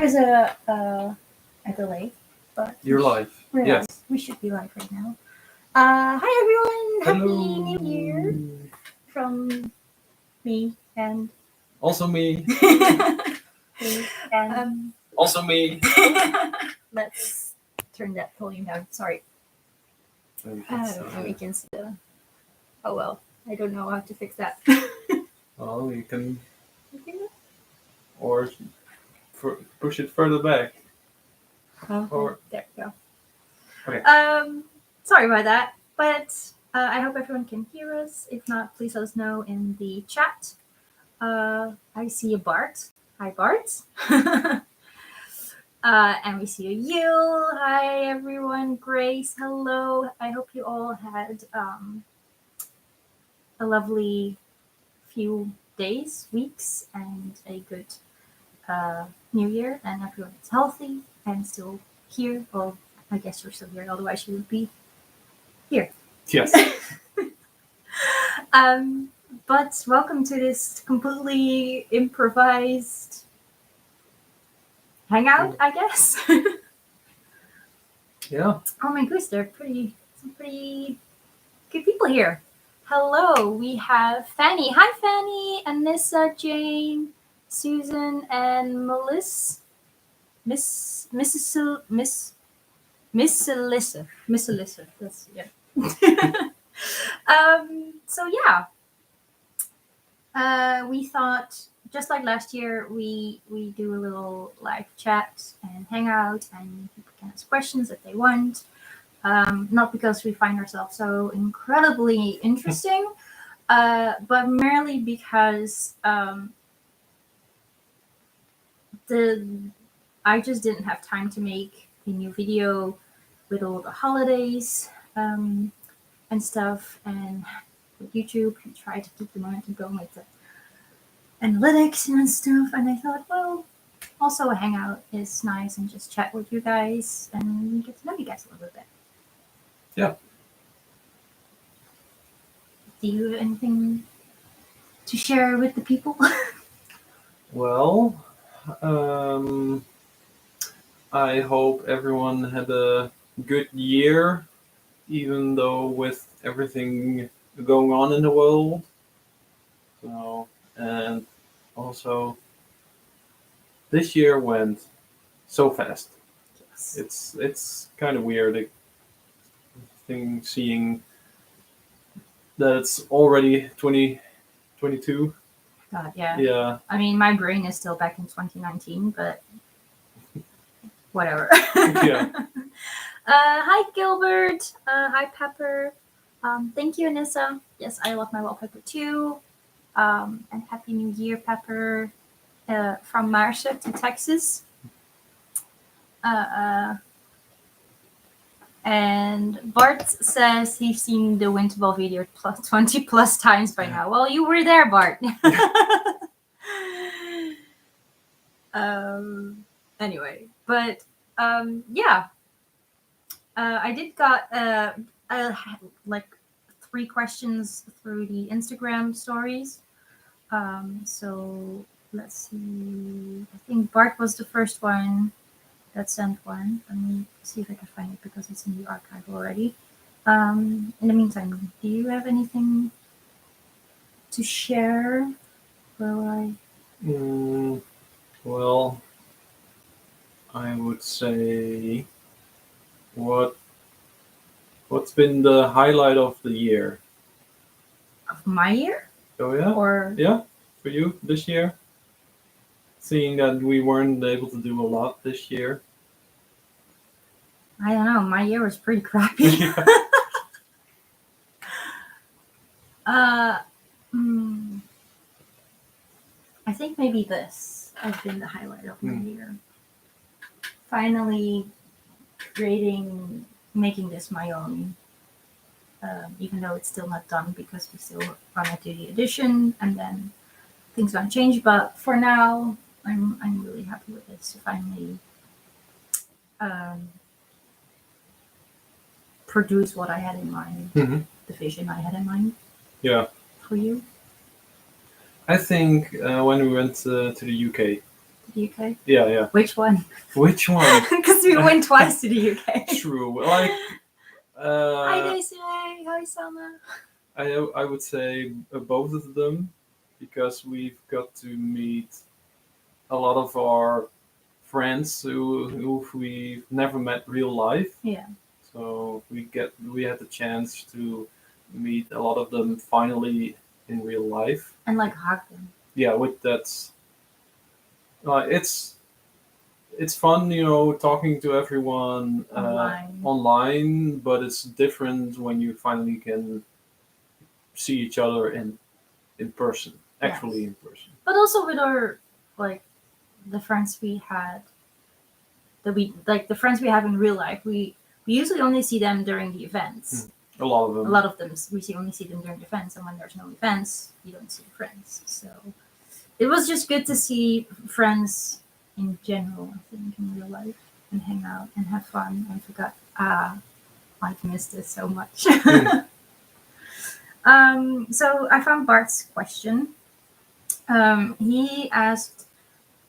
There's a delay, but You're live. we're Yes. live. We should be live right now. Hi everyone! Hello. Happy New Year from me and Also me. me and Also me. let's turn that volume down. Sorry. We can see the. Oh well, I don't know how to fix that. Well, you can. Or push it further back. Or there we go. Okay. Sorry about that, but I hope everyone can hear us. If not, please let us know in the chat. I see a Bart. Hi, Bart. And we see a Yule. Hi, everyone. Grace, hello. I hope you all had a lovely few days, weeks, and a good New Year, and everyone is healthy and still here. Well, I guess you're still here, otherwise you would be here. Yes. But welcome to this completely improvised hangout, I guess. Yeah. Oh my goodness, some pretty good people here. Hello, we have Fanny. Hi, Fanny, Anissa, Jane, Susan, and Melissa. Miss Alyssa. That's yeah. So yeah. We thought, just like last year, we do a little live chat and hangout, and people can ask questions if they want. Not because we find ourselves so incredibly interesting, but merely because I just didn't have time to make a new video with all the holidays and stuff, and with YouTube, and try to keep the momentum going with the analytics and stuff. And I thought, well, also a hangout is nice and just chat with you guys and get to know you guys a little bit. Yeah. Do you have anything to share with the people? Well, I hope everyone had a good year, even though with everything going on in the world. So, and also, this year went so fast. Yes. It's kind of weird seeing that it's already 2022. God, yeah. Yeah. I mean, my brain is still back in 2019, but whatever. Yeah. Hi, Gilbert. Hi, Pepper. Thank you, Anissa. Yes, I love my wallpaper too. And Happy New Year, Pepper. From Marcia to Texas. And Bart says he's seen the Winterball video 20 plus times by now. Well, you were there, Bart. Anyway, but yeah. I did got like 3 questions through the Instagram stories. So let's see. I think Bart was the first one that sent one. Let me see if I can find it because it's in the archive already. In the meantime, do you have anything to share? Well, I would say what's been the highlight of the year? Of my year? Oh yeah? Or yeah, for you this year? Seeing that we weren't able to do a lot this year. I don't know, my year was pretty crappy. I think maybe this has been the highlight of my year. Finally making this my own, even though it's still not done because we still run it to the edition and then things gonna change. But for now, I'm really happy with this to finally produce what I had in mind, the vision I had in mind. Yeah. For you? I think when we went to the UK. The UK? Yeah. Which one? Which one? Because we went twice to the UK. True. Like, Hi Daisy, hi Selma. I would say both of them, because we've got to meet a lot of our friends who we've never met real life. Yeah. So we had the chance to meet a lot of them finally in real life. And like hug them. Yeah, that's it's fun, talking to everyone online, but it's different when you finally can see each other in person, actually Yes. in person. But also with our the friends we had, the friends we have in real life, we usually only see them during the events. A lot of them. A lot of them only see them during the events, and when there's no events, you don't see friends. So it was just good to see friends in general, I think, in real life, and hang out and have fun. I forgot. I've missed this so much. So I found Bart's question. He asked,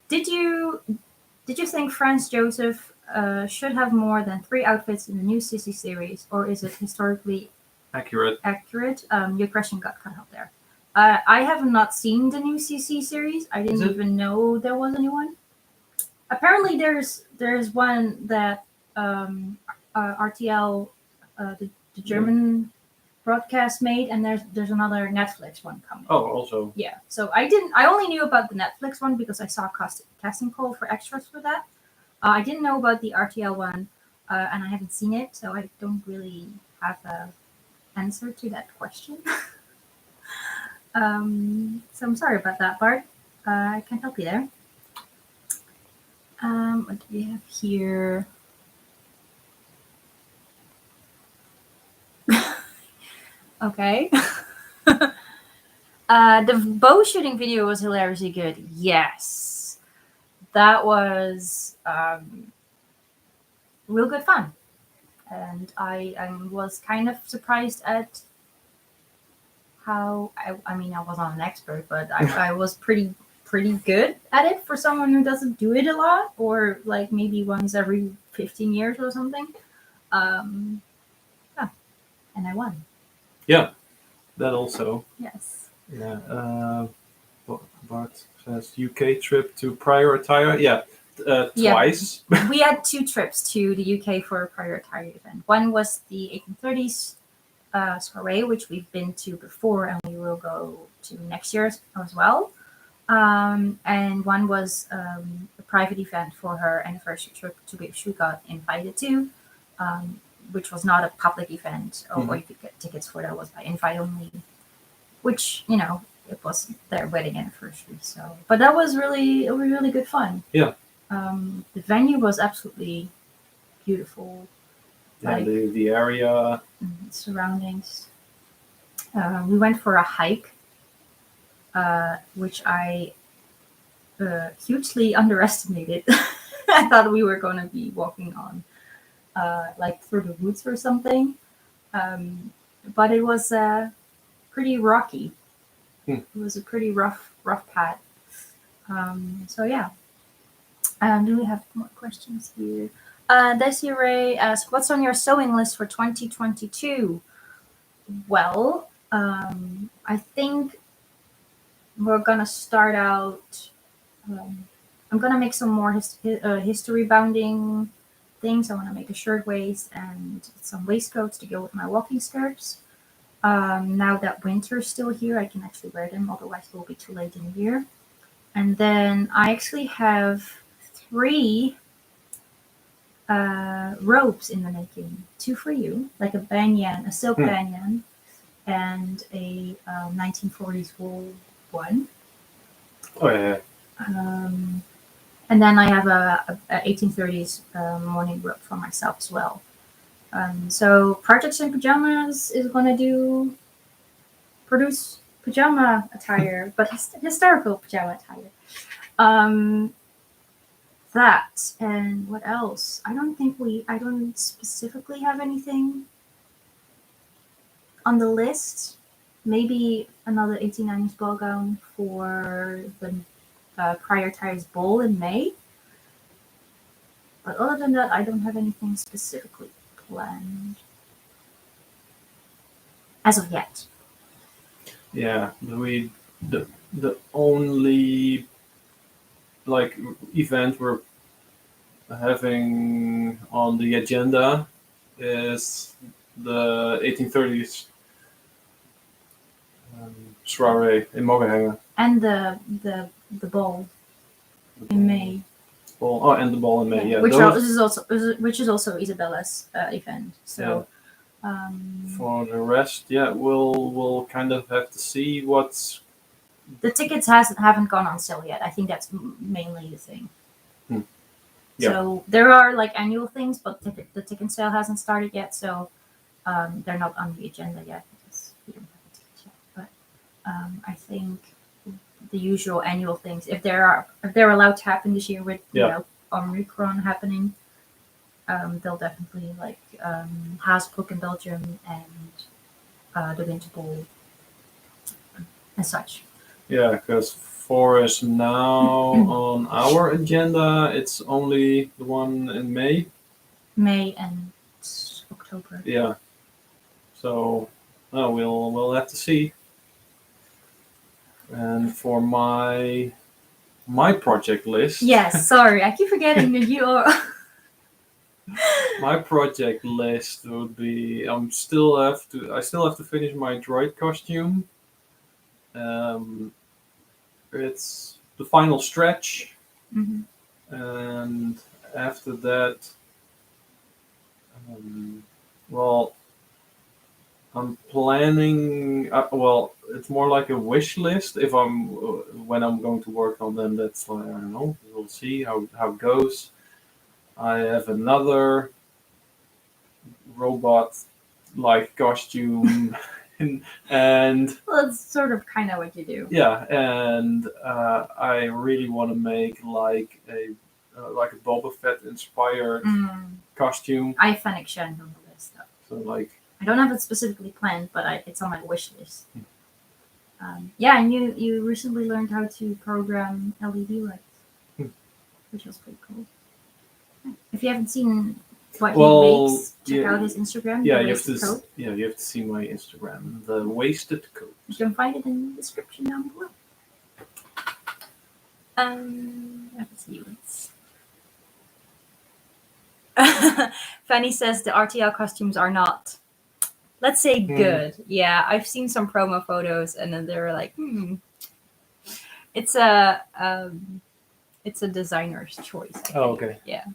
"Did you think Franz Joseph should have more than 3 outfits in the new Sissy series, or is it historically Accurate. Your question got cut out there. I have not seen the new Sissy series. I didn't even know there was a new one. Apparently, there's one that RTL, the German broadcast made, and there's another Netflix one coming. Oh, also. Yeah. So I only knew about the Netflix one because I saw a casting call for extras for that. I didn't know about the RTL one, and I haven't seen it, so I don't really have a answer to that question. So I'm sorry about that, Bart. I can't help you there. What do we have here? Okay. The bow shooting video was hilariously good. Yes. That was real good fun. And I was kind of surprised at how, I mean, I was not an expert, but I was pretty good at it for someone who doesn't do it a lot, or like maybe once every 15 years or something. Yeah. And I won. Yeah, that also. Yes. Yeah. Bart says UK trip to prior attire. Yeah, twice. Yeah. We had 2 trips to the UK for a prior attire event. One was the 1830s soiree, which we've been to before, and we will go to next year as well. And one was a private event for her anniversary trip to which she got invited to, which was not a public event, or you could get tickets for. That was by invite only, which, it was their wedding anniversary. So, but that was really good fun. Yeah. The venue was absolutely beautiful. Yeah, the area, surroundings. We went for a hike, which I hugely underestimated. I thought we were going to be walking on through the woods or something, but it was pretty rocky. It was a pretty rough path. So yeah. Do we have more questions here? Desiree asked, "What's on your sewing list for 2022?" Well, I think we're gonna start out. I'm gonna make some more history bounding things. I want to make a shirtwaist and some waistcoats to go with my walking skirts. Now that winter's still here, I can actually wear them. Otherwise, it will be too late in the year. And then I actually have 3 robes in the making. 2 for you, like a silk banyan, and a 1940s wool one. Oh yeah. And then I have a 1830s morning robe for myself as well. So Projects in Pajamas is going to produce pajama attire, but historical pajama attire. That, and what else? I don't specifically have anything on the list. Maybe another 1890s ball gown for the prioritize bowl in May. But other than that, I don't have anything specifically planned as of yet. Yeah, the only like event we're having on the agenda is the 1830s soiree in Moggenhanger. And the ball in May. And the ball in May, yeah. Which is also Isabella's event. So for the rest, yeah, we'll kind of have to see what's. The tickets haven't gone on sale yet. I think that's mainly the thing. Yeah. So there are like annual things, but the ticket sale hasn't started yet. So they're not on the agenda yet because we don't have a ticket yet. But I think the usual annual things, if they're allowed to happen this year with Omicron happening, they'll definitely like Haasbroek in Belgium and the Winter Bowl and such. Yeah, because for us now on our agenda, it's only the one in May. May and October. Yeah. So we'll have to see. And for my project list. Yes, sorry, I keep forgetting that you are. My project list would be I still have to finish my droid costume. It's the final stretch, and after that, I'm planning. It's more like a wish list. If when I'm going to work on them, that's like, I don't know. We'll see how it goes. I have another robot-like costume, and well, it's sort of kind of what you do. Yeah, and I really want to make like a Boba Fett inspired costume. I have Fennec Shand on the list though. So like. I don't have it specifically planned, but it's on my wish list. Yeah, and you recently learned how to program LED lights, which was pretty cool. If you haven't seen what he makes, check out his Instagram. Yeah, you have to see my Instagram, the Wasted Coat. You can find it in the description down below. Let's see what's. Fanny says the RTL costumes are not. Let's say good. Yeah, I've seen some promo photos, and then they were like, It's a designer's choice. I think. Oh, okay. Yeah.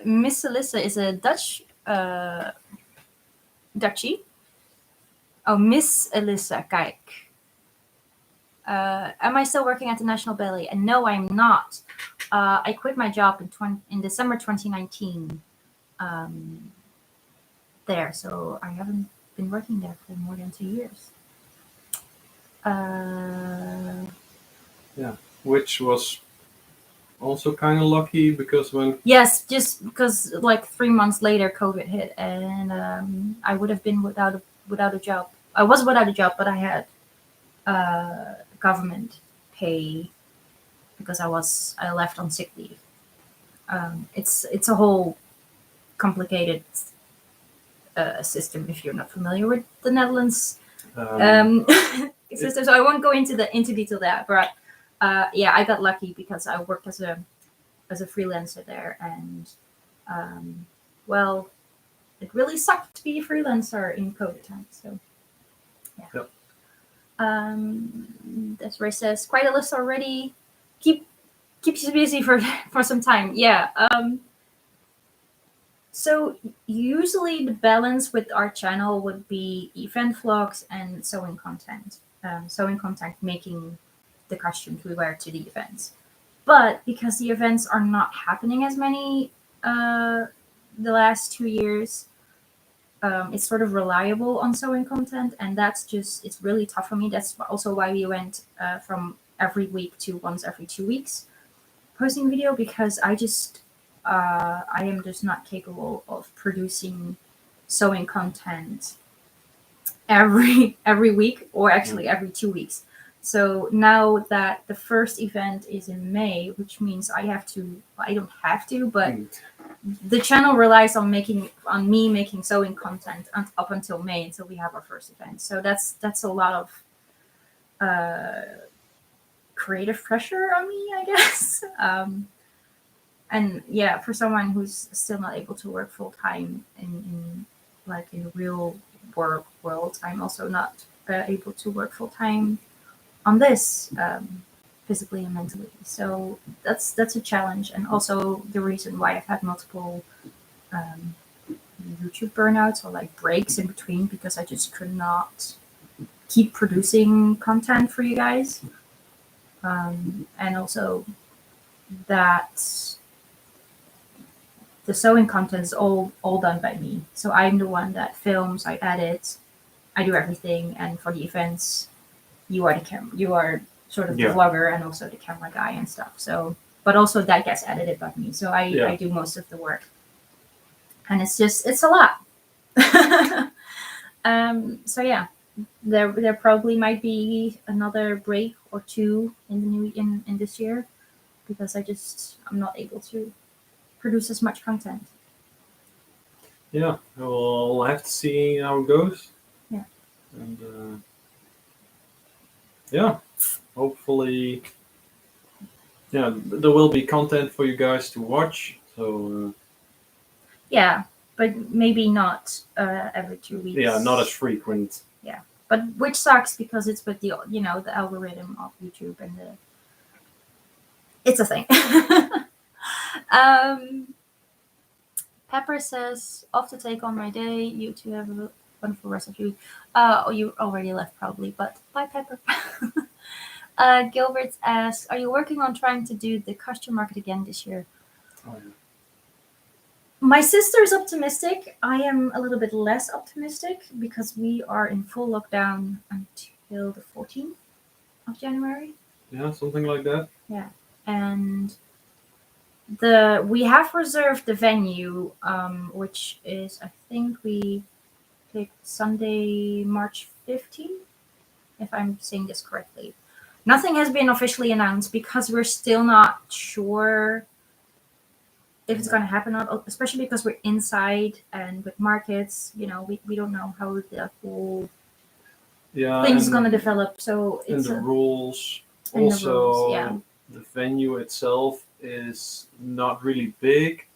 Miss Alyssa is a Dutch Dutchie. Oh, Miss Alyssa, kijk. Am I still working at the National Ballet? And no, I'm not. I quit my job in December 2019. There, so I haven't been working there for more than 2 years. Yeah, which was also kind of lucky because when. Yes, just because like 3 months later, COVID hit, and I would have been without a job. I was without a job, but I had government pay because I left on sick leave. It's a whole complicated system if you're not familiar with the Netherlands system. So I won't go into detail there, but yeah, I got lucky because I worked as a freelancer there, and it really sucked to be a freelancer in COVID time. So yeah. Yep. Desiree says quite a list already. Keeps you busy for some time. Yeah. So usually the balance with our channel would be event vlogs and sewing content. Making the costumes we wear to the events. But because the events are not happening as many the last 2 years, it's sort of reliable on sewing content, and it's really tough for me. That's also why we went from every week to once every 2 weeks posting video, because I am just not capable of producing sewing content every week, or actually every 2 weeks. So now that the first event is in May, which means I don't have to, but the channel relies on me making sewing content up until May, until we have our first event. So that's a lot of creative pressure on me, I guess. And yeah, for someone who's still not able to work full time in the real world, I'm also not able to work full time on this, physically and mentally. So that's a challenge, and also the reason why I've had multiple YouTube burnouts or like breaks in between, because I just could not keep producing content for you guys. And also that the sewing content is all done by me. So I'm the one that films, I edit, I do everything, and for the events, you are sort of the vlogger and also the camera guy and stuff. So, but also that gets edited by me. So I do most of the work, and it's a lot. So yeah, there probably might be another break or two in this year, because I'm not able to produce as much content. Yeah, we'll have to see how it goes. Yeah. And yeah, hopefully, yeah, there will be content for you guys to watch. So yeah, but maybe not every 2 weeks. yeah, not as frequent. Yeah, but which sucks, because it's with the the algorithm of YouTube, and it's a thing. Pepper says, off to take on my day. You two have a wonderful rest of you. Oh, you already left probably, but bye, Pepper. Gilbert asks, are you working on trying to do the costume market again this year? Oh, yeah. My sister's optimistic. I am a little bit less optimistic, because we are in full lockdown until the 14th of January. Yeah, something like that. Yeah, and we have reserved the venue, which is, I think we picked Sunday, March 15th, if I'm saying this correctly. Nothing has been officially announced, because we're still not sure if it's going to happen or not, especially because we're inside, and with markets, we don't know how the whole thing is going to develop. So and it's the rules. and Also, the rules, yeah. the venue itself is not really big,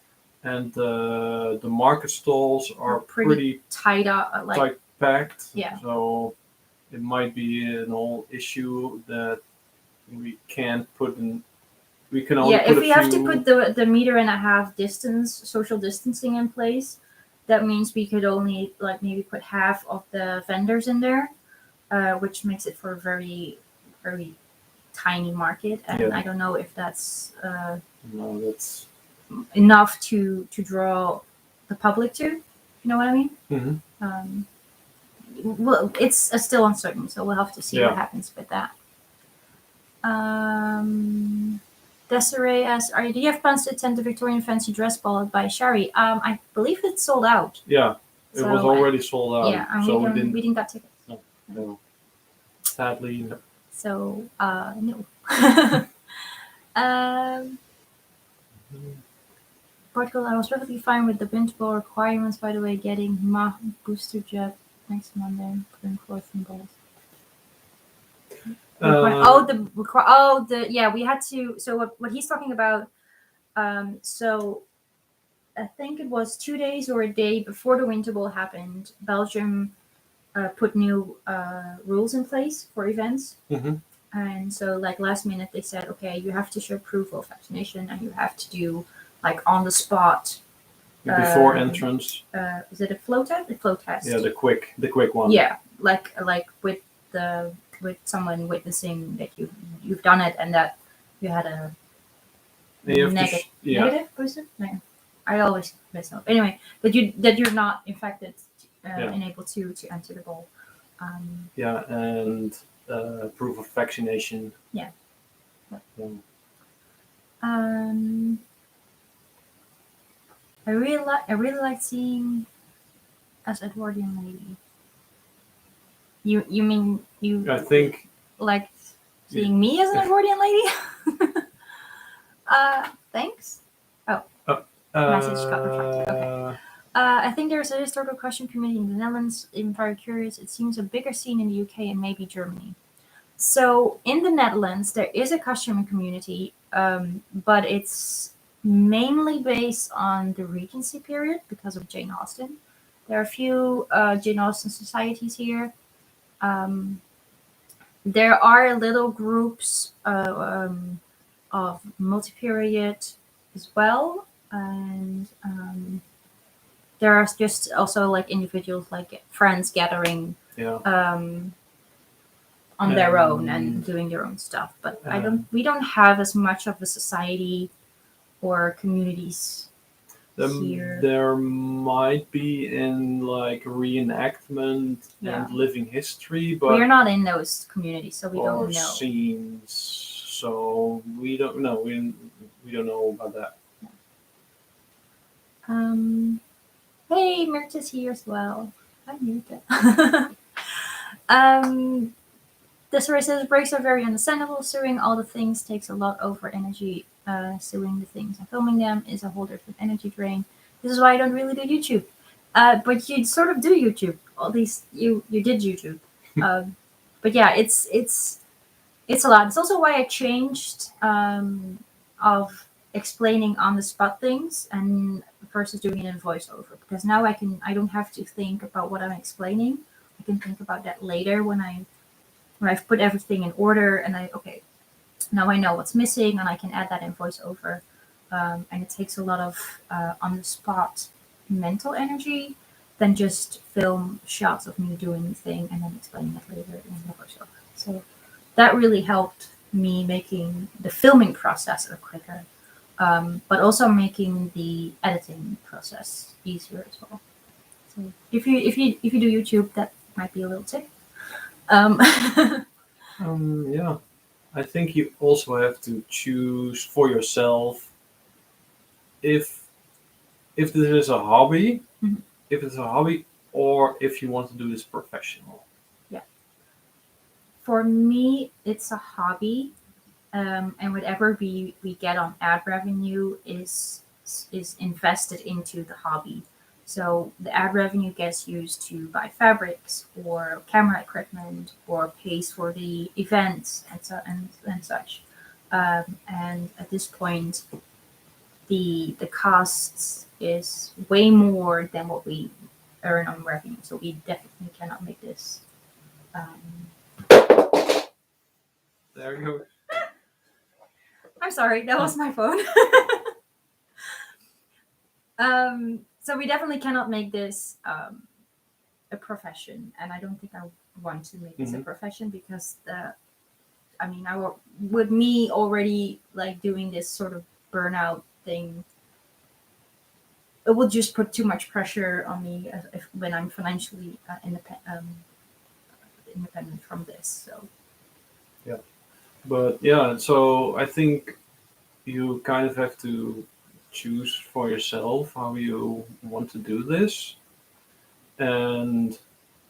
and the market stalls are pretty tied up, tight packed. Yeah. So it might be an old issue that we can't put in. We can only if we have to put the 1.5 meter social distancing in place, that means we could only maybe put half of the vendors in there, which makes it for a very, very tiny market. And I don't know if that's that's enough to draw the public to. You know what I mean? Mm-hmm. Well, it's still uncertain, so we'll have to see what happens with that. Desiree asks, do you have plans to attend the Victorian Fancy Dress Ball by Shari? I believe it's sold out. Yeah, it was already sold out. Yeah, and so we didn't get tickets. No. Sadly, no. So, no. Portugal, I was perfectly fine with the Bintball requirements, by the way, getting my booster jab next Monday, putting forth in balls. We had to. So what he's talking about. So I think it was 2 days or a day before the Winter Bowl happened. Belgium put new rules in place for events, and so last minute they said, okay, you have to show proof of vaccination, and you have to do on the spot before entrance. Is it a flow test? The flow test. Yeah, the quick one. Yeah, like with someone witnessing that you've done it, and that you had a negative booster. No, I always mess up. Anyway, that you're not infected and able to enter the bowl. And proof of vaccination. Yeah. I really like seeing as Edwardian lady. You mean you? I think liked seeing me as an Edwardian lady. Thanks. Message got reflected. Okay. I think there's a historical costume community in the Netherlands. I'm very curious. It seems a bigger scene in the UK and maybe Germany. So in the Netherlands, there is a costume community, but it's mainly based on the Regency period because of Jane Austen. There are a few Jane Austen societies here. There are little groups of multi-period as well, and there are just also like individuals, like friends gathering on their own and doing their own stuff. But we don't have as much of a society or communities here. There might be in like reenactment and living history, but we're not in those communities, so we don't know. Scenes, so we don't know. We don't know about that. Hey, Mert is here as well. Hi, Mert. This story says breaks are very understandable. Sewing all the things takes a lot over energy. Sewing the things and filming them is a whole different energy drain. This is why I don't really do YouTube. But you sort of do YouTube. At least you did YouTube. But yeah, it's a lot. It's also why I changed of explaining on the spot things and versus doing it in voiceover, because now I don't have to think about what I'm explaining. I can think about that later when I've put everything in order and now I know what's missing and I can add that in voiceover. And it takes a lot of on the spot mental energy than just film shots of me doing the thing and then explaining it later in the voiceover. So that really helped me making the filming process quicker, but also making the editing process easier as well. So if you do YouTube, that might be a little tip. Yeah, I think you also have to choose for yourself if this is a hobby, if it's a hobby, or if you want to do this professional. Yeah. For me, it's a hobby, and whatever we get on ad revenue is invested into the hobby. So the ad revenue gets used to buy fabrics or camera equipment or pays for the events and such. And at this point, the costs is way more than what we earn on revenue. So we definitely cannot make this. There you go. I'm sorry, that was my phone. So we definitely cannot make this a profession, and I don't think I want to make this a profession because with me already like doing this sort of burnout thing, it will just put too much pressure on me when I'm financially independent from this. So yeah, but yeah, so I think you kind of have to choose for yourself how you want to do this, and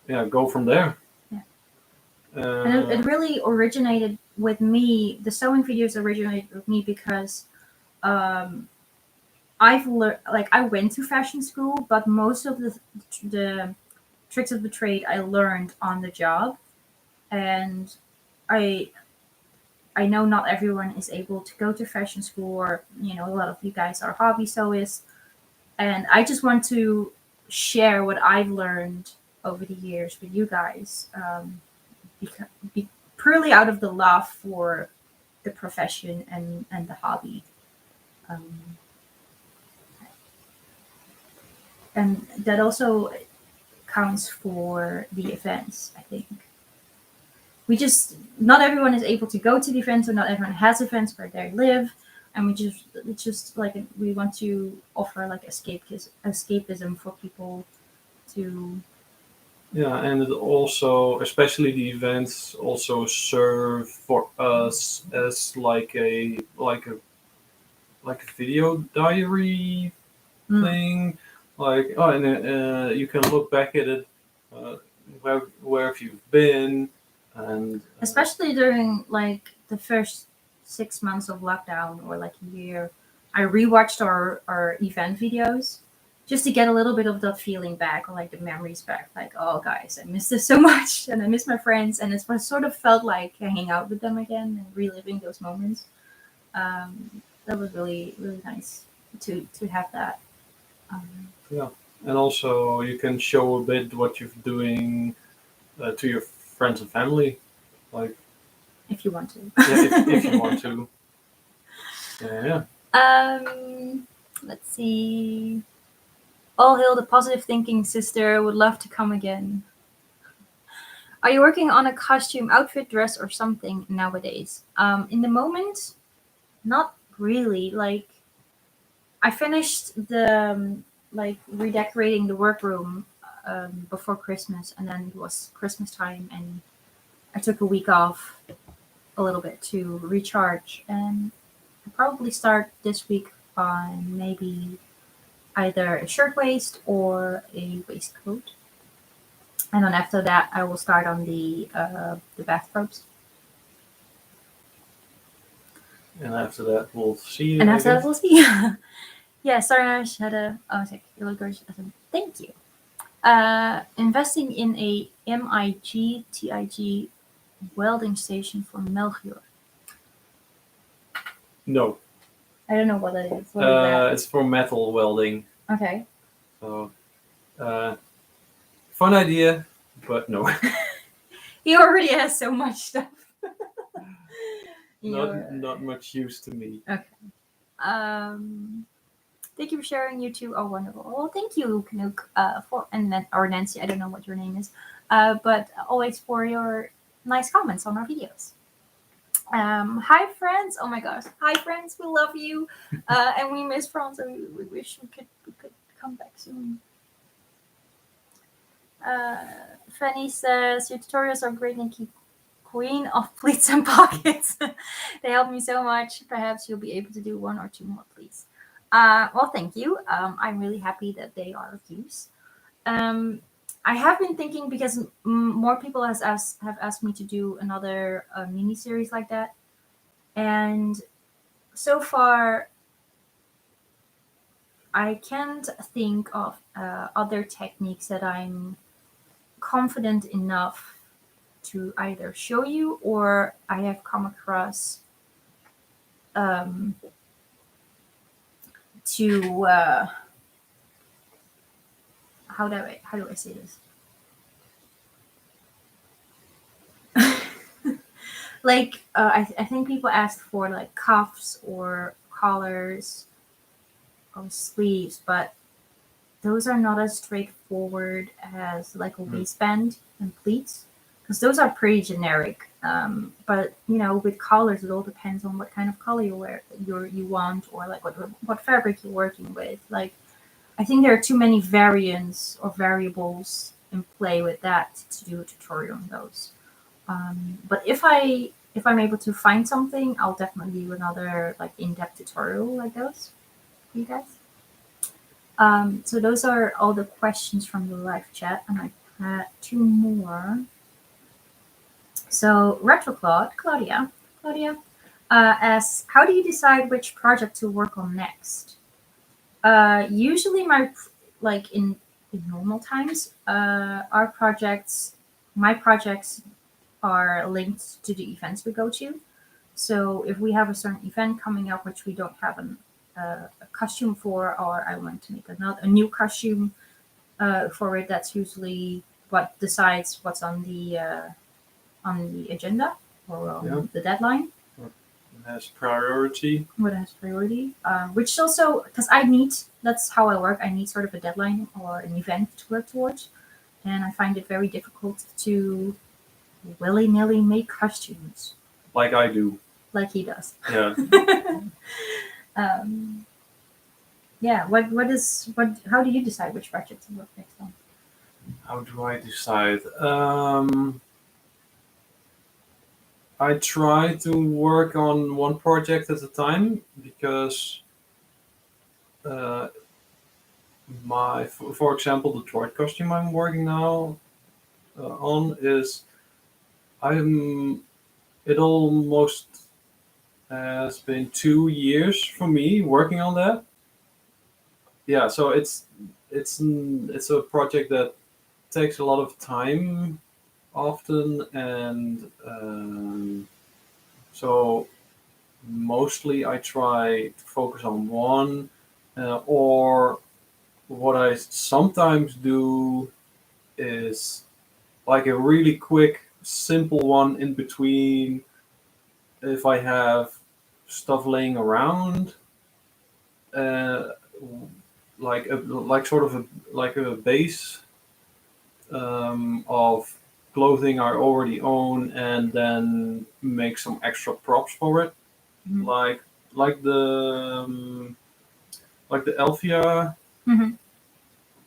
go from there. And it really originated with me. The sewing videos originated with me because I've learned, like, I went to fashion school, but most of the tricks of the trade I learned on the job, and I know not everyone is able to go to fashion school, or a lot of you guys are hobby sewists, and I just want to share what I've learned over the years with you guys, purely out of the love for the profession and the hobby. And that also counts for the events, I think. Not everyone is able to go to the events, or not everyone has events where they live, and we want to offer like escapism for people to. Yeah, and it also, especially the events, also serve for us as like a video diary thing. And you can look back at it, where have you been, And Especially during like the first 6 months of lockdown or like a year, I rewatched our event videos just to get a little bit of that feeling back or like the memories back. Like, oh guys, I miss this so much and I miss my friends, and it's what sort of felt like hanging out with them again and reliving those moments. That was really really nice to have that. Um, yeah, and also you can show a bit what you're doing to your friends and family, like if you want to. yeah, if you want to. Yeah. Let's see. All hail the positive thinking sister. Would love to come again. Are you working on a costume, outfit, dress, or something nowadays? In the moment, not really. Like, I finished the like redecorating the workroom before Christmas, and then it was Christmas time, and I took a week off a little bit to recharge, and I'll probably start this week on maybe either a shirtwaist or a waistcoat. And then after that, I will start on the bathrobes. And after that, we'll see. And I after that, guess. we'll see. Yeah, sorry, I had a. Oh, it's like, you look gorgeous. Thank you. Investing in a MIG welding station for Melchior. No, I don't know what that is. What is that? it's for metal welding. Okay. So, fun idea, but no. He already has so much stuff. Not much use to me. Okay. Thank you for sharing, you two. Oh, wonderful. Well, thank you, Kanook, for and then or Nancy. I don't know what your name is, but always for your nice comments on our videos. Hi, friends. Oh my gosh. Hi, friends. We love you, and we miss France, and we wish we could come back soon. Fanny says your tutorials are great, Nikki. Queen of pleats and pockets. They help me so much. Perhaps you'll be able to do one or two more, please. Well, thank you. I'm really happy that they are of use. I have been thinking because more people have asked me to do another mini series like that, and so far I can't think of other techniques that I'm confident enough to either show you or I have come across to how do I say this? Like I think people ask for like cuffs or collars or sleeves, but those are not as straightforward as like a waistband and pleats, because those are pretty generic. But you know, with collars, it all depends on what kind of color you want, or like what fabric you're working with. Like, I think there are too many variants or variables in play with that to do a tutorial on those. But if I'm able to find something, I'll definitely do another like in-depth tutorial like those for you guys. So those are all the questions from the live chat, and I had two more. So Claudia asks, how do you decide which project to work on next? Usually like in normal times, my projects are linked to the events we go to. So if we have a certain event coming up which we don't have a costume for, or I want to make a new costume for it, that's usually what decides what's on the agenda or on the deadline. What has priority? What has priority? Which also, because that's how I work. I need sort of a deadline or an event to work towards, and I find it very difficult to willy-nilly make costumes. Like I do. Like he does. Yeah. Yeah. How do you decide which project to work next on? How do I decide? I try to work on one project at a time because for example, the droid costume I'm working now on is It almost has been 2 years for me working on that. Yeah, so it's a project that takes a lot of time often, and so mostly I try to focus on one, or what I sometimes do is like a really quick, simple one in between. If I have stuff laying around, uh, like sort of like a base of clothing I already own, and then make some extra props for it, Mhm. like like the Elfia. Mhm.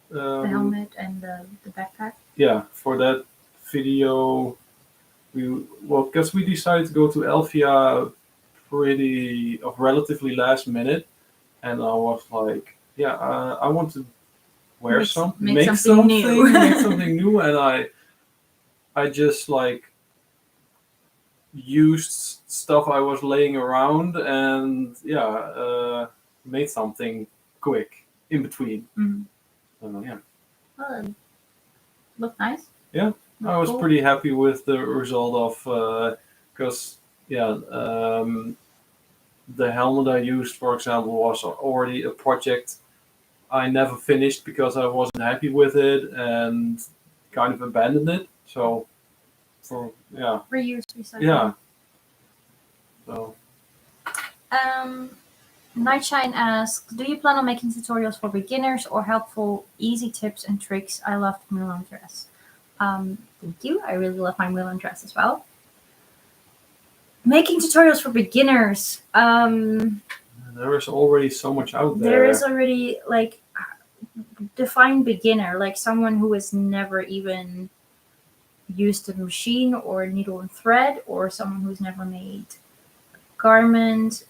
The Um, helmet and the backpack. yeah, for that video, because we decided to go to Elfia pretty of relatively last minute, and I was like, yeah, I want to wear Make something new. make something new, and I just like used stuff I was laying around, and yeah, made something quick in between. Mhm. Yeah, Well, it looked nice. yeah, I Looked was cool. pretty happy with the result of, because yeah, the helmet I used, for example, was already a project I never finished because I wasn't happy with it and kind of abandoned it. So for yeah, Reuse, recycle. yeah. So Um, Nightshine asks, do you plan on making tutorials for beginners or helpful, easy tips and tricks? I love the Mulan dress. Thank you. I really love my Mulan dress as well. Making tutorials for beginners. there is already so much out There there. is already like define beginner, like someone who has never even used a machine or needle and thread, or someone who's never made a garment.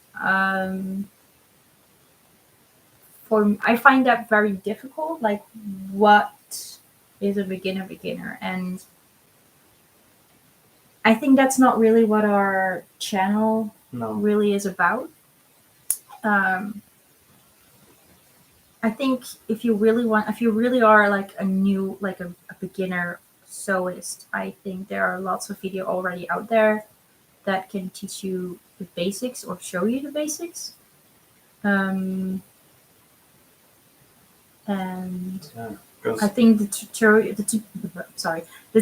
I find that very difficult. Like, what is a beginner? And I think that's not really what our channel No. really is about. Um, I think if you really are like a new, like a beginner sewist, I think there are lots of video already out there that can teach you the basics or show you the basics. And Yeah, I think the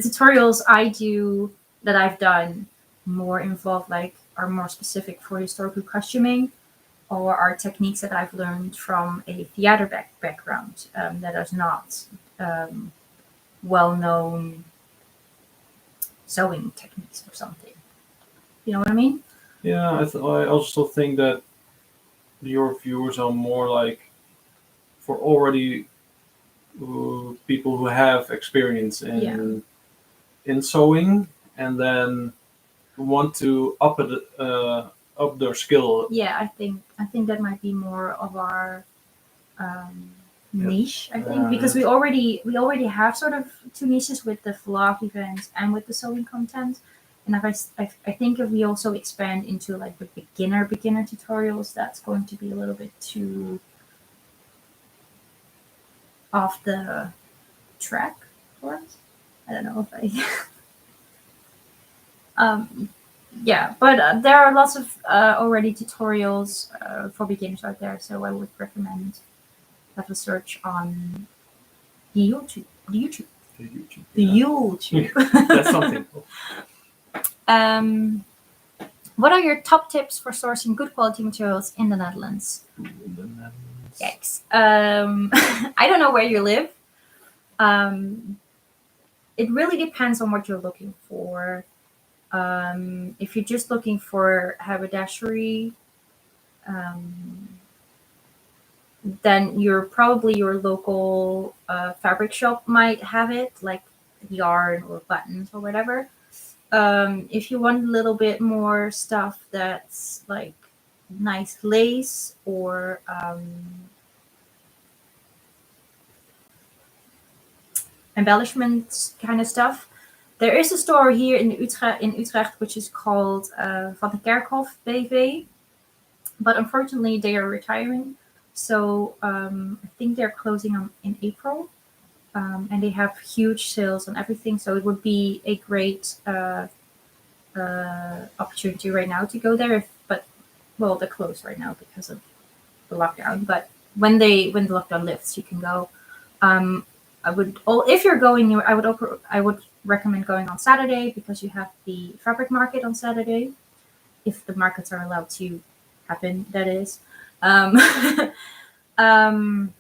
tutorials I do that I've done more involve are more specific for historical costuming, or are techniques that I've learned from a theater background that is not well known sewing techniques or something. You know what I mean? yeah, I also think that your viewers are more like for already people who have experience in sewing, and then want to up their skill. Yeah, I think that might be more of our niche. I think because we already have sort of two niches with the vlog events and with the sewing content. And I think if we also expand into like the beginner tutorials, that's going to be a little bit too off the track for us. I don't know if I. Yeah, but there are lots of already tutorials for beginners out there, so I would recommend have a search on the YouTube. The YouTube. The Yeah. YouTube. That's something. What are your top tips for sourcing good quality materials in the Netherlands? Yikes. I don't know where you live. It really depends on what you're looking for. If you're just looking for haberdashery, then your local fabric shop might have it, like yarn or buttons or whatever. If you want a little bit more stuff that's like nice lace or embellishments kind of stuff, There is a store here in Utrecht which is called Van de Kerkhof BV, but unfortunately they are retiring. So I think they're closing in April, and they have huge sales on everything. So it would be a great opportunity right now to go there. But well, they're closed right now because of the lockdown. But when the lockdown lifts, you can go. I would, if you're going, I would recommend going on Saturday because you have the fabric market on Saturday, if the markets are allowed to happen. That is. Um, um,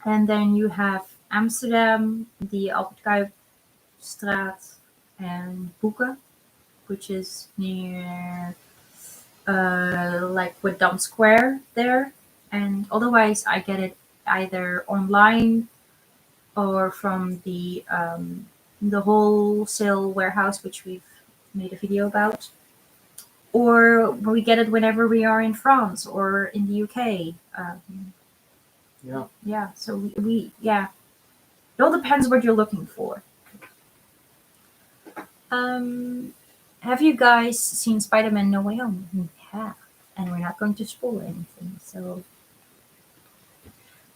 and then you have Amsterdam, the Albert Kuipstraat, and Boeken, which is near like with Dam Square there. And otherwise, I get it either online or from the wholesale warehouse, which we've made a video about, or we get it whenever we are in France or in the UK. Yeah. Yeah, so yeah, it all depends what you're looking for. Have you guys seen Spiderman No Way Home? We have, and we're not going to spoil anything. So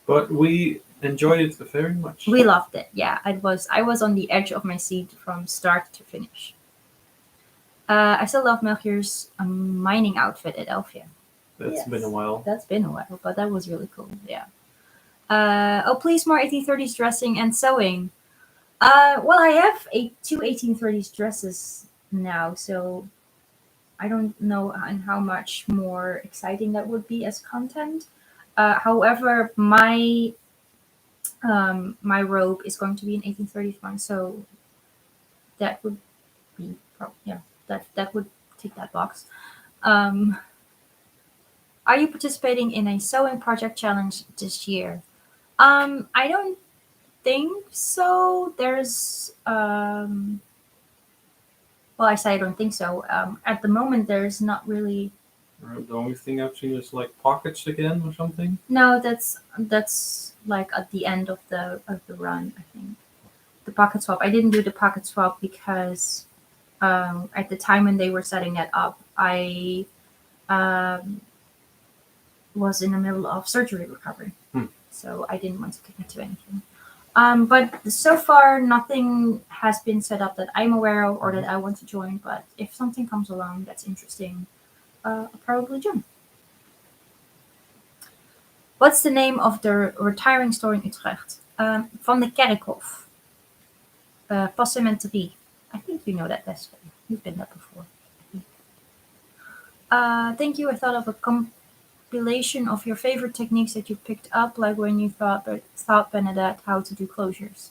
But we enjoyed it very much. we loved it. Yeah, I was on the edge of my seat from start to finish. I still love Melchior's mining outfit at Elfia. That's been a while. That's been a while, but that was really cool. Yeah. Oh, please, more 1830s dressing and sewing. Well, I have two 1830s dresses now, so I don't know how much more exciting that would be as content. However, my robe is going to be an 1830s one, so that would be yeah, that would tick that box. Are you participating in a sewing project challenge this year? I don't think so. There's well, I say I don't think so. At the moment, there's not really. The only thing I've seen is like pockets again or something. No, that's like at the end of the run. I think the pocket swap. I didn't do the pocket swap because at the time when they were setting that up, I was in the middle of surgery recovery, so I didn't want to commit to anything. But so far, nothing has been set up that I'm aware of or that I want to join. But if something comes along that's interesting, I'll probably join. What's the name of the retiring store in Utrecht? Van de Kerkhof. Passementerie. I think you know that best. You've been there before. Thank you. I thought of a compilation of your favorite techniques that you picked up, like when you thought Bernadette how to do closures.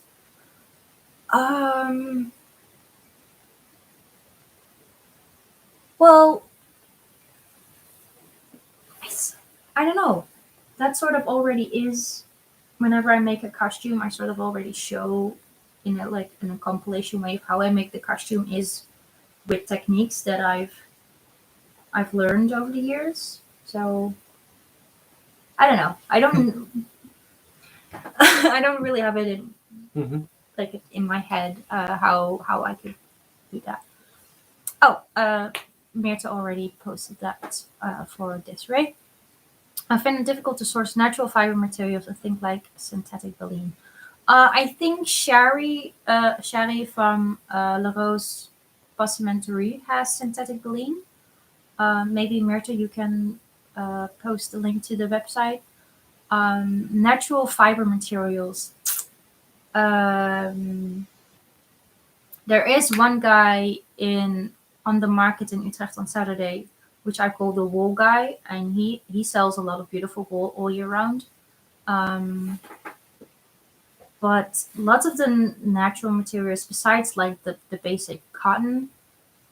Well, I don't know. That sort of already is. Whenever I make a costume, I sort of already show in a compilation way of how I make the costume is with techniques that I've learned over the years. So I don't know. I don't I don't really have it in my head how I could do that. Oh, Meerte already posted that for this, right? I find it difficult to source natural fiber materials and think like synthetic baleen. I think Shari from La Rose Passementerie has synthetic baleen. Maybe Meerte, you can post a link to the website. Natural fiber materials. There is one guy on the market in Utrecht on Saturday, which I call the wool guy, and he sells a lot of beautiful wool all year round. But lots of the natural materials, besides like the basic cotton,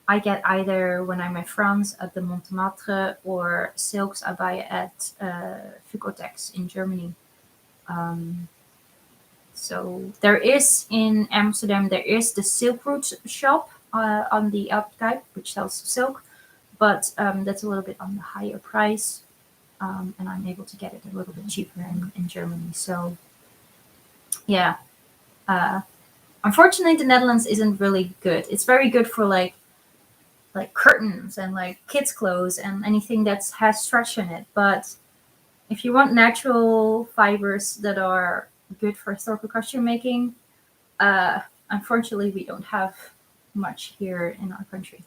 I get either when I'm in France at the Montmartre or silks I buy at Fucotex in Germany. So there is in Amsterdam, there is the Silk Route shop on the Alptype, which sells silk, but that's a little bit on the higher price, and I'm able to get it a little bit cheaper in Germany. So yeah, Unfortunately, the Netherlands isn't really good. It's very good for like curtains and like kids' clothes and anything that has stretch in it. But if you want natural fibers that are good for historical costume making, uh, unfortunately, we don't have much here in our country.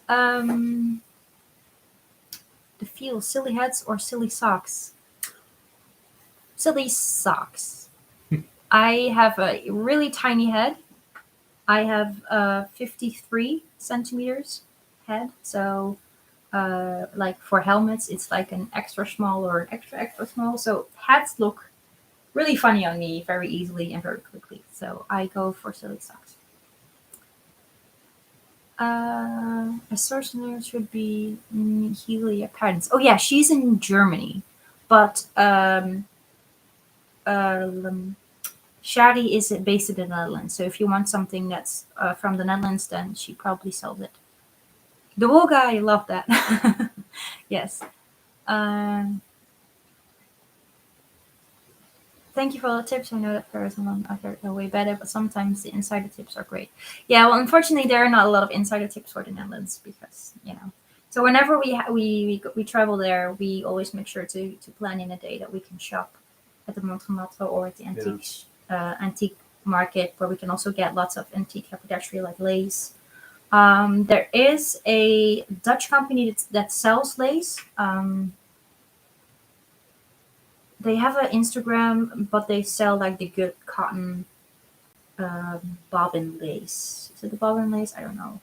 Um, the feel, silly heads or silly socks? Silly socks. I have a really tiny head. I have 53 centimeters head. So, like for helmets, it's like an extra small or an extra extra small. So hats look really funny on me very easily and very quickly. So I go for silly socks. A source name should be Helia Patents. Oh yeah, she's in Germany, but Shadi is based in the Netherlands. So if you want something that's from the Netherlands, then she probably sells it. The wool guy, love that. Yes. Um, Thank you for all the tips. I know that there are some other way better, but sometimes the insider tips are great. Yeah, well, unfortunately, there are not a lot of insider tips for the Netherlands because So whenever we travel there, we always make sure to plan in a day that we can shop at the Montrematto or at the antique market, where we can also get lots of antique haberdashery like lace. There is a Dutch company that sells lace. They have an Instagram, but they sell like the good cotton bobbin lace. Is it the bobbin lace? I don't know.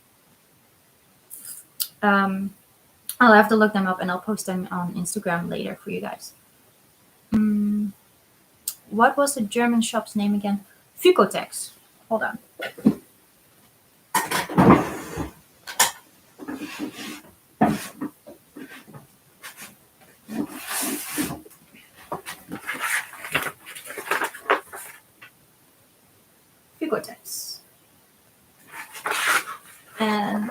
Um, I'll have to look them up and I'll post them on Instagram later for you guys. What was the German shop's name again? Fukotex. Hold on. Fukotex. And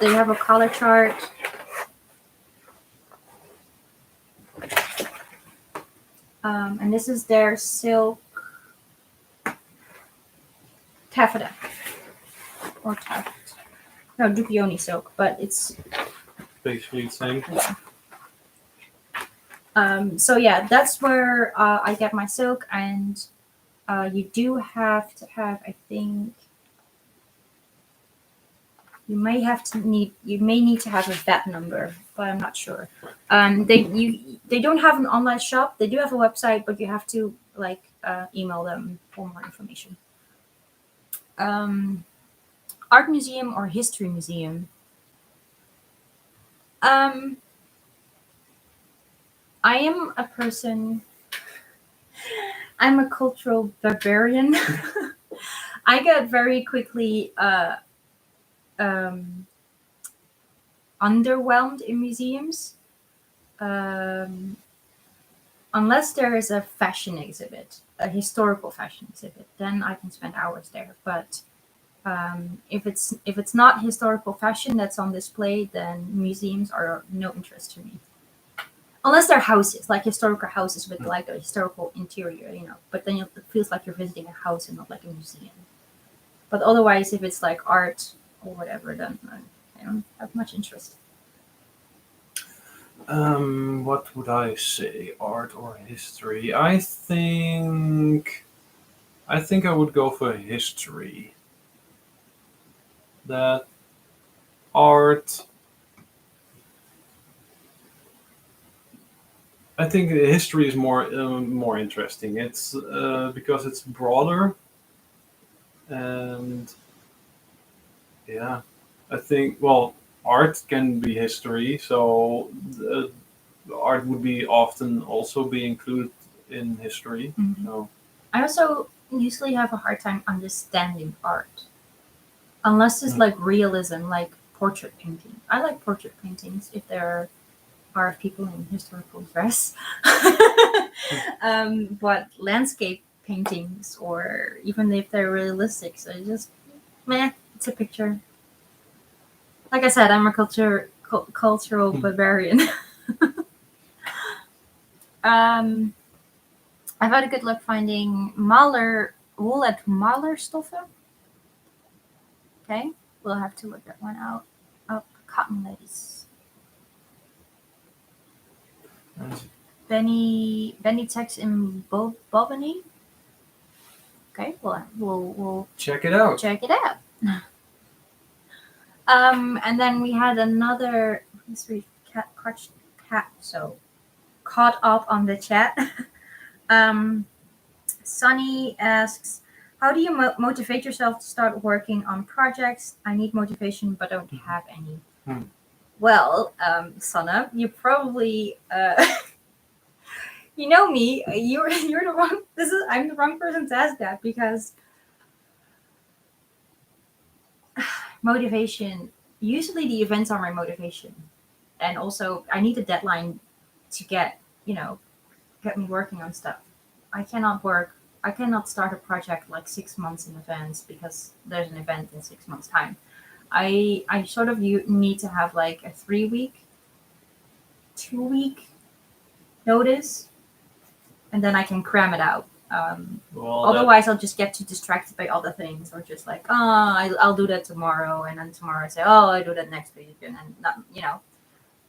they have a color chart. And this is their silk taffeta. Or taffeta. No, Dupioni silk, but it's Basically the same. yeah. So yeah, that's where I get my silk, and you do have to have, I think, you may need to have a VAT number, but I'm not sure. They don't have an online shop. They do have a website, but you have to like email them for more information. Art museum or history museum? Um, I am a person. I'm a cultural barbarian. I get very quickly um, underwhelmed in museums. Unless there is a fashion exhibit, a historical fashion exhibit, then I can spend hours there. But if it's not historical fashion that's on display, then museums are no interest to me. Unless they're houses, like historical houses with like a historical interior. But then it feels like you're visiting a house and not like a museum. But otherwise, if it's like art or whatever, then I don't have much interest. What would I say? Art or history? I think I would go for history. That art. I think history is more interesting. It's because it's broader, and yeah, I think art can be history, so the art would be often also be included in history. Mhm. So I also usually have a hard time understanding art. Unless it's like realism, like portrait painting. I like portrait paintings if there are people in historical dress. But landscape paintings, or even if they're realistic, so just meh, it's a picture. Like I said, I'm a cultural barbarian. um, I've had a good luck finding Mahler wool at Malerstoffen. Okay, we'll have to look that one out. Oh, cotton lace. Benny Tex in Bobany. Okay, we'll Check it out. check it out. And then we had another. Let's read cat. So caught up on the chat. Sunny asks, "How do you motivate yourself to start working on projects? I need motivation, but don't have any." Well, Sana, you probably you know me. You're the wrong. I'm the wrong person to ask that, because motivation. Usually, the events are my motivation, and also I need a deadline to get me working on stuff. I cannot start a project like 6 months in advance because there's an event in 6 months' time. I sort of need to have like a 3 week, 2 week notice, and then I can cram it out. Otherwise, I'll just get too distracted by other things, or just like, I'll do that tomorrow, and then tomorrow I say, I'll do that next week, and then not,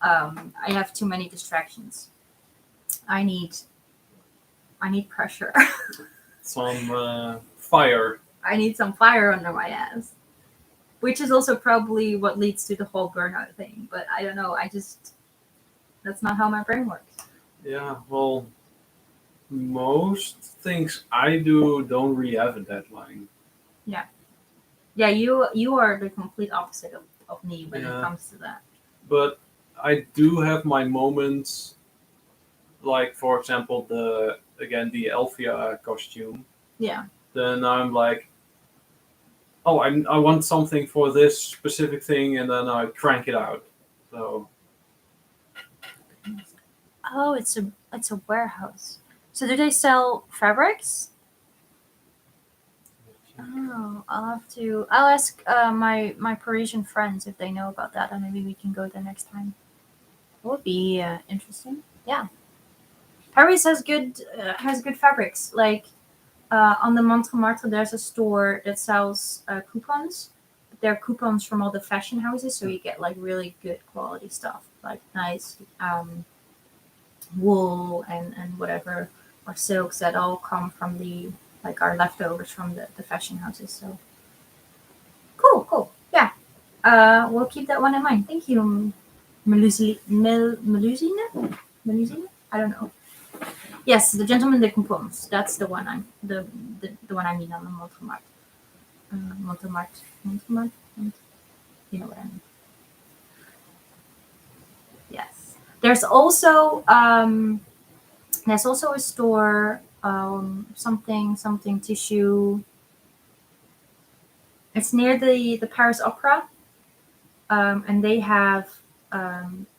I have too many distractions. I need pressure. Some fire. I need some fire under my ass, which is also probably what leads to the whole burnout thing. But I don't know. That's not how my brain works. Yeah, well, most things I do don't really have a deadline. Yeah, you are the complete opposite of me when it comes to that. But I do have my moments, like, for example, the Elfia costume. Yeah. Then I'm like, oh, I want something for this specific thing, and then I crank it out. So. Oh, it's a warehouse. So do they sell fabrics? Oh, I'll ask my Parisian friends if they know about that, and maybe we can go there next time. It would be interesting. Yeah. Paris has good fabrics. Like on the Montmartre, there's a store that sells coupons. They're coupons from all the fashion houses, so you get like really good quality stuff, like nice wool and whatever, or silks that all come from our leftovers from the fashion houses. So cool. Yeah. We'll keep that one in mind. Thank you, Melusine. I don't know. Yes, the gentleman decompose. That's the one the one I mean on the Montmartre. Montmartre. You know what I mean. Yes. There's also a store, something tissue. It's near the Paris Opera, and they have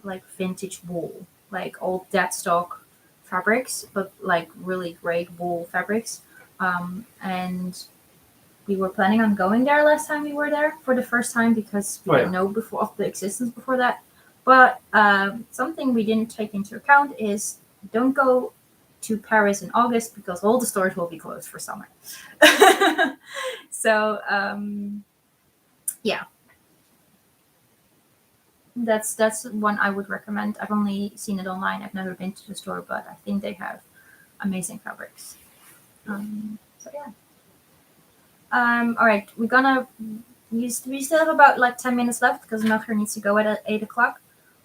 like vintage wool, like old dead stock fabrics, but like really great wool fabrics. And we were planning on going there last time we were there for the first time, because we didn't know of the existence before that. But something we didn't take into account is don't go to Paris in August, because all the stores will be closed for summer. So yeah, that's one I would recommend. I've only seen it online. I've never been to the store, but I think they have amazing fabrics. So yeah. All right, we still have about like 10 minutes left, because Melchior needs to go at 8 o'clock.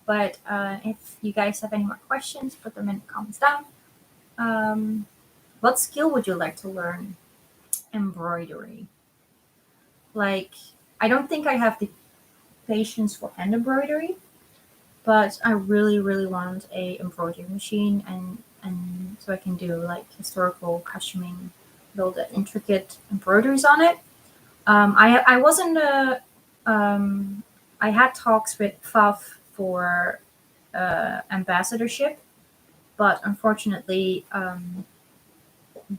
But if you guys have any more questions, put them in the comments down. What skill would you like to learn? Embroidery. Like, I don't think I have the patience for hand embroidery, but I really, really want a embroidery machine, and so I can do like historical costuming with all the intricate embroideries on it. I wasn't I had talks with FAF for ambassadorship, but unfortunately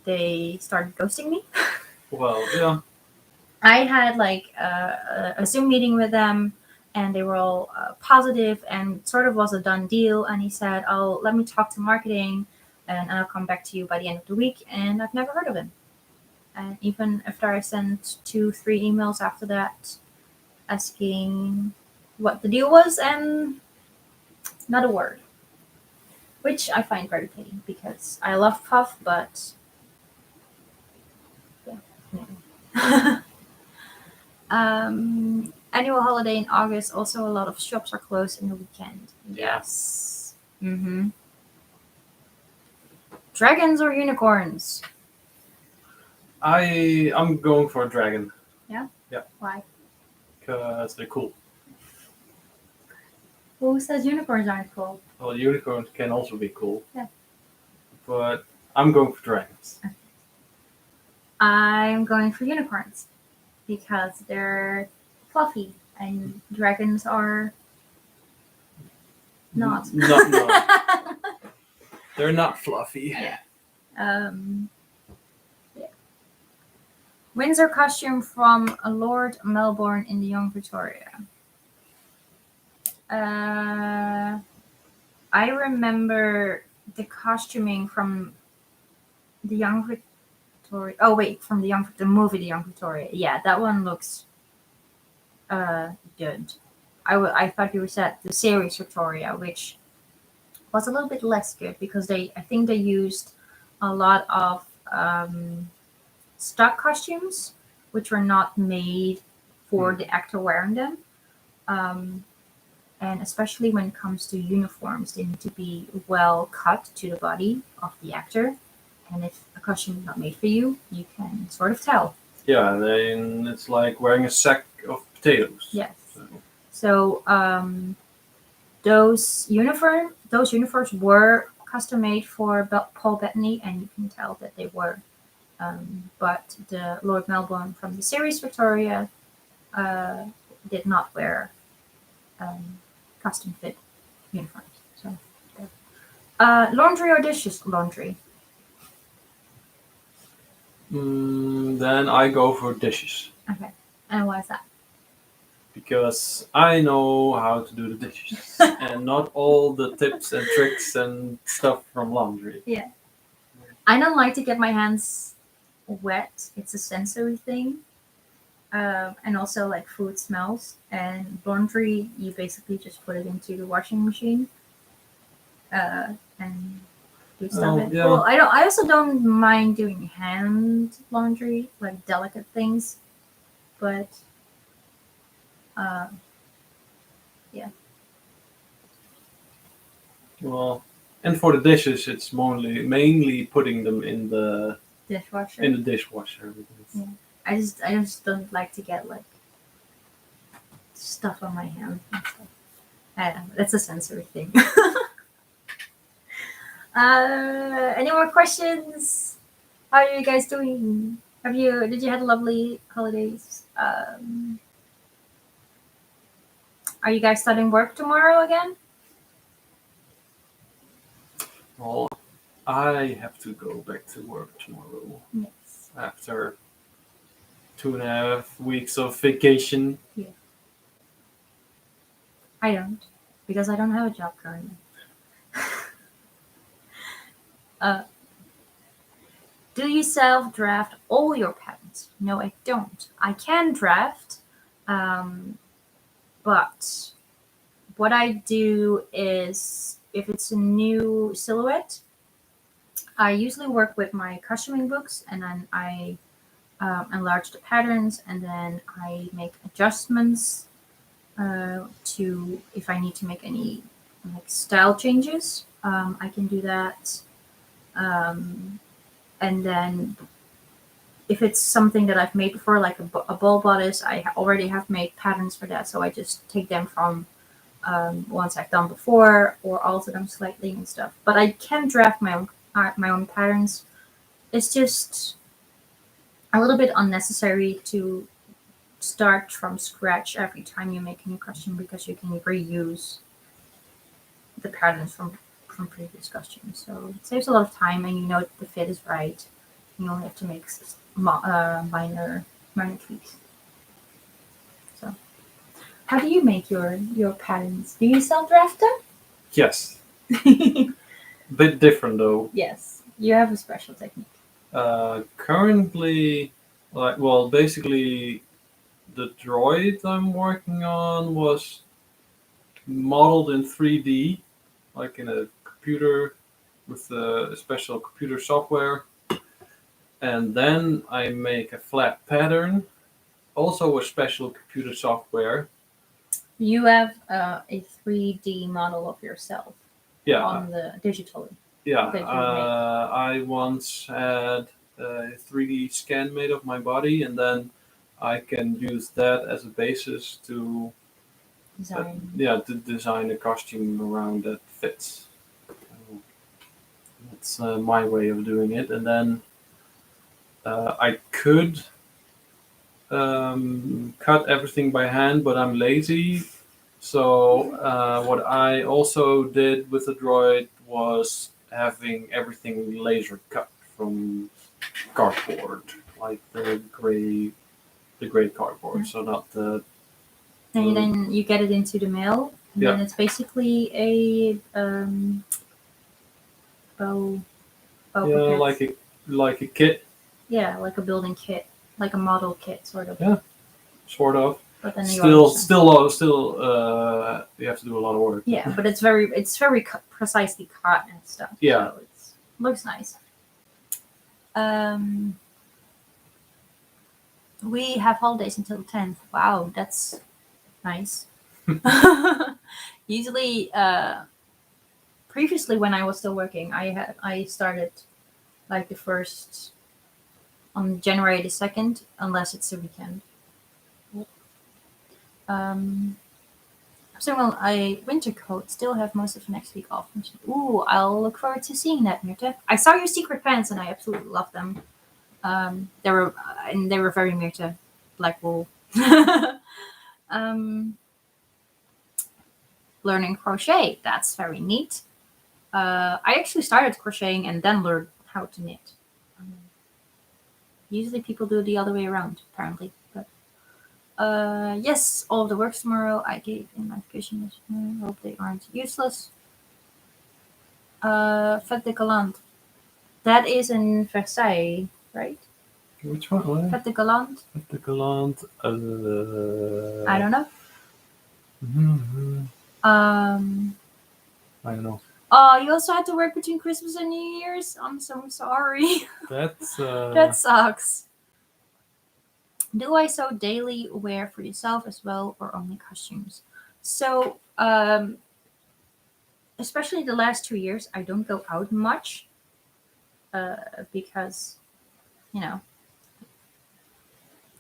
they started ghosting me. Well, yeah. I had like a Zoom meeting with them, and they were all positive and sort of was a done deal. And he said, "Oh, let me talk to marketing, and I'll come back to you by the end of the week." And I've never heard of him. And even after I sent 2-3 emails after that asking what the deal was, and not a word. Which I find very pity because I love Puff, but yeah. Annual holiday in August. Also, a lot of shops are closed in the weekend. Yes. Mm-hmm. Dragons or unicorns? I'm going for a dragon. Yeah? Yeah. Why? Because they're cool. Who says unicorns aren't cool? Well, unicorns can also be cool. Yeah. But I'm going for dragons. I'm going for unicorns because they're fluffy and dragons are not. No. They're not fluffy. Yeah. Yeah. Windsor costume from Lord Melbourne in the Young Victoria. I remember the costuming from the Young Victoria. Oh wait, from the movie The Young Victoria. Yeah, that one looks good. I thought you said the series Victoria, which was a little bit less good because I think they used a lot of stock costumes, which were not made for the actor wearing them. And especially when it comes to uniforms, they need to be well cut to the body of the actor. And if a costume is not made for you, you can sort of tell. Yeah, then it's like wearing a sack of potatoes. Yes. So those uniforms were custom made for Paul Bettany, and you can tell that they were. But the Lord Melbourne from the series Victoria did not wear custom fit uniforms. So, laundry or dishes? Laundry. Then I go for dishes. Okay. And why is that? Because I know how to do the dishes. And not all the tips and tricks and stuff from laundry. Yeah. I don't like to get my hands wet. It's a sensory thing. And also like food smells. And laundry, you basically just put it into the washing machine. And do stuff. Yeah. Well, I also don't mind doing hand laundry, like delicate things. But yeah. Well, and for the dishes, it's mainly putting them in the Dishwasher. In the dishwasher. Yeah. I just don't like to get like stuff on my hand and stuff. I don't know. That's a sensory thing. Any more questions? How are you guys doing? Did you have lovely holidays? Are you guys starting work tomorrow again? Well, I have to go back to work tomorrow. Yes. After 2.5 weeks of vacation. Yeah. I don't, because I don't have a job currently. Do you self-draft all your patterns? No, I don't. I can draft, but what I do is, if it's a new silhouette, I usually work with my costuming books, and then I enlarge the patterns, and then I make adjustments to, if I need to make any like style changes, I can do that. And then if it's something that I've made before, like a ball bodice, I already have made patterns for that. So I just take them from ones I've done before or alter them slightly and stuff. But I can draft my own patterns. It's just a little bit unnecessary to start from scratch every time you make a new costume, because you can reuse the patterns from previous costumes. So it saves a lot of time, and you know the fit is right. You only have to make minor tweaks. So, how do you make your patterns? Do you self-draft them? Yes. Bit different though. Yes, you have a special technique. Currently, basically, the droid I'm working on was modeled in 3D, like in a computer with a special computer software. And then I make a flat pattern, also a special computer software. You have a 3D model of yourself Yeah, on the digitally. yeah. that you make. I once had a 3D scan made of my body, and then I can use that as a basis to Design. to design a costume around that fits. So that's my way of doing it, and then I could cut everything by hand, but I'm lazy. So what I also did with the droid was having everything laser cut from cardboard, like the gray cardboard. Yeah. So not the And then you get it into the mail, and Yeah. then it's basically a bow yeah bucket. like a kit, Yeah, like a building kit, like a model kit, sort of. Yeah. sort of. But then you Still, understand. you have to do a lot of work. Yeah, but it's very precisely cut and stuff. Yeah. So it looks nice. We have holidays until the 10th. Wow, that's nice. Usually, previously when I was still working, I started like the first on January the 2nd, unless it's a weekend. So well, I winter coat still have most of next week off. Ooh, I'll look forward to seeing that, Mirte. I saw your secret pants and I absolutely love them. They were very Mirte, black wool. Learning crochet, that's very neat. I actually started crocheting and then learned how to knit. Usually people do the other way around, apparently. But yes, all of the works tomorrow I gave in my vacation. Hope they aren't useless. Fête de Galante. That is in Versailles, right? Which one? Fête de Galante? Fête de Galante. I don't know. I don't know. Oh, you also had to work between Christmas and New Year's? I'm so sorry. That's That sucks. Do I sew daily wear for yourself as well, or only costumes? So, especially the last 2 years, I don't go out much because, you know,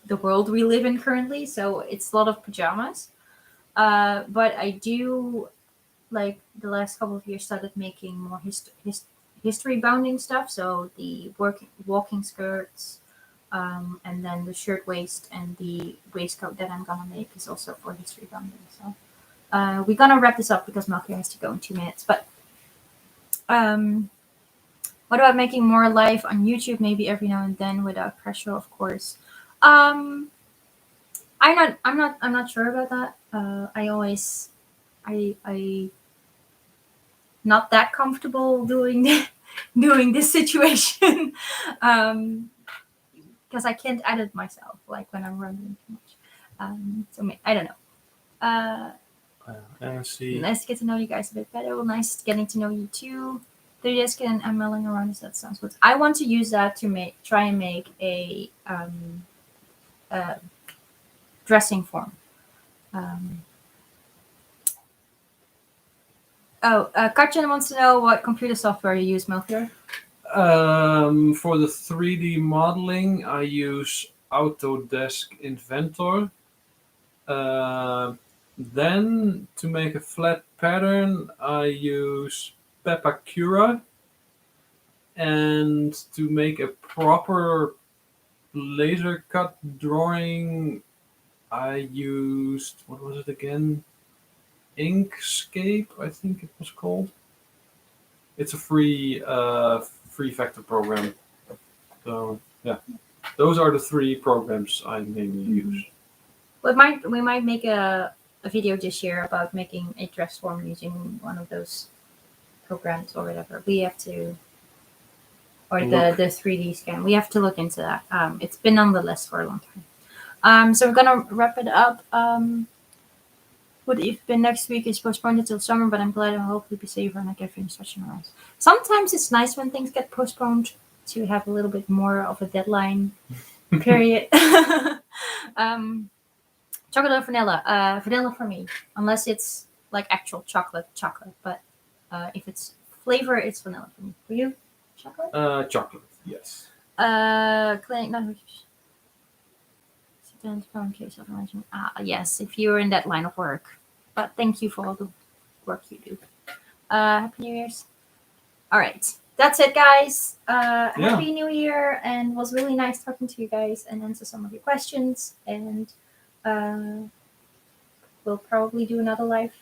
the world we live in currently. So it's a lot of pajamas. But I do, like, the last couple of years started making more history bounding stuff. So the walking skirts, and then the shirt waist and the waistcoat that I'm gonna make is also for history bounding. So we're gonna wrap this up because Melchior has to go in 2 minutes. But what about making more live on YouTube? Maybe every now and then without pressure, of course. I'm not sure about that. I not that comfortable doing doing this situation. Because I can't edit myself, like when I'm rambling too much. So I don't know. I see. Nice to get to know you guys a bit better. Well, nice getting to know you too. 3D skin and milling around. That sounds good. I want to use that to try and make a dressing form. Katjan wants to know what computer software you use, Melchior. For the 3D modeling, I use Autodesk Inventor. Then to make a flat pattern, I use Pepakura. And to make a proper laser cut drawing, I used, what was it again? Inkscape, I think it was called. It's a free vector program. So yeah, those are the 3 programs I mainly use. We might make a video this year about making a dress form using one of those programs or whatever. We have to or look. the 3D scan. We have to look into that. It's been on the list for a long time. So we're gonna wrap it up. What if been next week is postponed until summer, but I'm glad I'll hopefully be safer and I can finish touching my eyes. Sometimes it's nice when things get postponed to have a little bit more of a deadline period. Chocolate or vanilla? Vanilla for me, unless it's like actual chocolate. But if it's flavor, it's vanilla for me. For you, chocolate? Chocolate, yes. Clinic not phone case of mention. Yes, if you're in that line of work. But thank you for all the work you do. Happy New Year's. All right. That's it, guys. Happy New Year, and it was really nice talking to you guys and answer some of your questions. And we'll probably do another live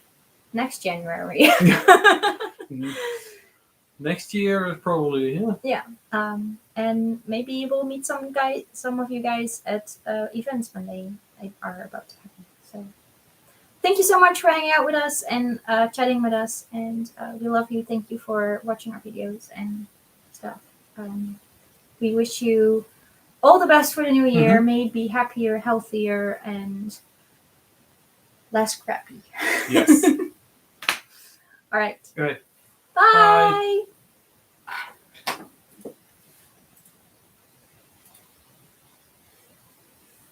next January. Next year is probably and maybe we'll meet some of you guys at events when they are about to happen. So thank you so much for hanging out with us and chatting with us, and we love you. Thank you for watching our videos and stuff. We wish you all the best for the new year. May it be happier, healthier, and less crappy. Yes. All right. Good. Bye.